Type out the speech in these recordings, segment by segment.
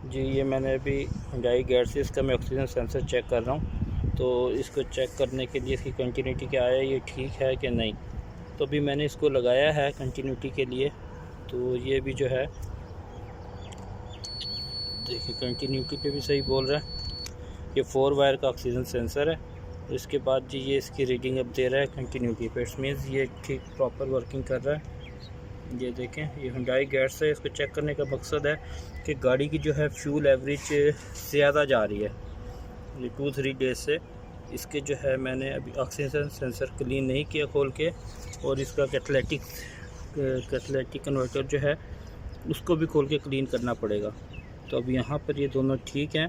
जी ये मैंने अभी Hyundai Genesis का मैं ऑक्सीजन सेंसर चेक कर रहा हूँ। तो इसको चेक करने के लिए इसकी कंटिन्यूटी क्या है, ये ठीक है कि नहीं। तो अभी मैंने इसको लगाया है कंटिन्यूटी के लिए। तो ये भी जो है देखिए कंटिन्यूटी पे भी सही बोल रहा है। ये 4 वायर का ऑक्सीजन सेंसर है। इसके बाद जी ये इसकी रीडिंग अब दे रहा है कंटिन्यूटी पे। इट्स मीन्स ये ठीक प्रॉपर वर्किंग कर रहा है। ये देखें ये Hyundai Genesis है। इसको चेक करने का मकसद है कि गाड़ी की जो है फ्यूल एवरेज ज़्यादा जा रही है। ये 2-3 डेज से इसके जो है मैंने अभी ऑक्सीजन सेंसर क्लीन नहीं किया खोल के, और इसका कैटलिटिक कन्वर्टर जो है उसको भी खोल के क्लीन करना पड़ेगा। तो अब यहाँ पर ये दोनों ठीक हैं,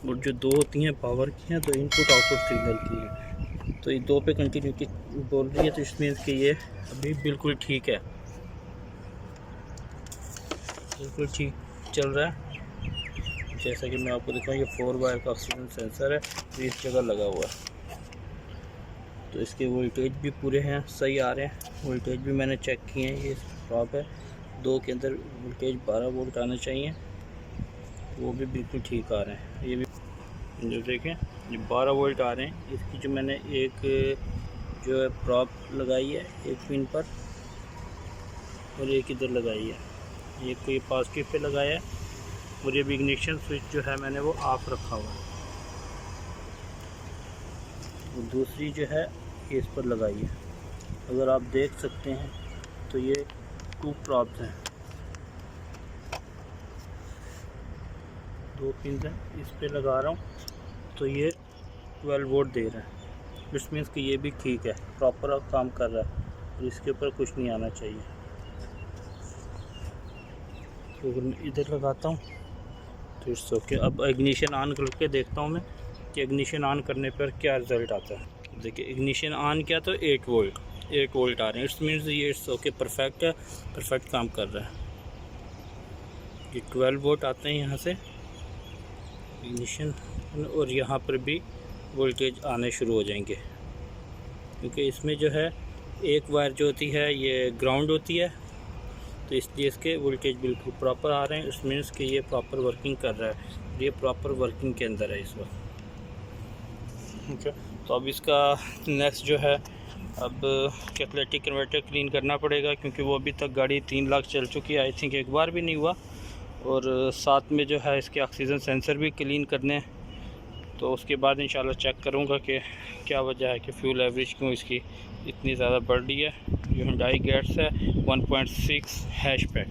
और जो दो होती हैं पावर की हैं, तो इनपुट आउटपुट सिग्नल की हैं। तो ये दो पे कंटिन्यूटी बोल रही है, तो इस मीन्स कि ये अभी बिल्कुल ठीक है, बिल्कुल ठीक चल रहा है। जैसा कि मैं आपको दिखाऊँ, ये 4 वायर का ऑक्सीजन सेंसर है, तो इस जगह लगा हुआ है। तो इसके वोल्टेज भी पूरे हैं, सही आ रहे हैं। वोल्टेज भी मैंने चेक किए हैं, ये प्रॉप है। 2 के अंदर वोल्टेज 12 वोल्ट आना चाहिए, वो भी बिल्कुल ठीक आ रहे हैं। ये भी जो देखें ये 12 वोल्ट आ रहे हैं। इसकी जो मैंने एक जो है प्रॉप लगाई है एक पिन पर, और एक इधर लगाई है। एक को ये पॉजिटिव पे लगाया है, और ये भी इग्निशन स्विच जो है मैंने वो ऑफ रखा हुआ है। और दूसरी जो है ये इस पर लगाई है। अगर आप देख सकते हैं तो ये 2 प्रॉप्स हैं, 2 पिन हैं। इस पे लगा रहा हूँ तो ये 12 वोल्ट दे रहा है। इस मीन्स कि ये भी ठीक है, प्रॉपर काम कर रहा है, और इसके ऊपर कुछ नहीं आना चाहिए। तो अगर मैं इधर लगाता हूँ तो इट्स ओके। अब इग्निशन ऑन करके देखता हूँ मैं कि इग्निशन ऑन करने पर क्या रिज़ल्ट आता है। देखिए इग्निशन ऑन किया तो 8 वोल्ट आ रहे हैं। इट्स मीन्स ये इट्स ओके, परफेक्ट है, परफेक्ट काम कर रहा है। ये 12 वोल्ट आते हैं यहाँ से इग्निशन, और यहाँ पर भी वोल्टेज आने शुरू हो जाएंगे, क्योंकि इसमें जो है एक वायर जो होती है ये ग्राउंड होती है, तो इसलिए इसके वोल्टेज बिल्कुल प्रॉपर आ रहे हैं। इस मीन्स कि ये प्रॉपर वर्किंग कर रहा है, ये प्रॉपर वर्किंग के अंदर है इस वक्त। ठीक है, तो अब इसका नेक्स्ट जो है अब कैटलिटिक कन्वर्टर क्लीन करना पड़ेगा, क्योंकि वो अभी तक गाड़ी 3 लाख चल चुकी है। आई थिंक एक बार भी नहीं हुआ। और साथ में जो है इसके ऑक्सीजन सेंसर भी क्लीन करने हैं। तो उसके बाद इंशाल्लाह चेक करूँगा कि क्या वजह है कि फ्यूल एवरेज क्यों इसकी इतनी ज़्यादा बढ़ रही है। ये Hyundai Genesis है 1.6 हैचबैक।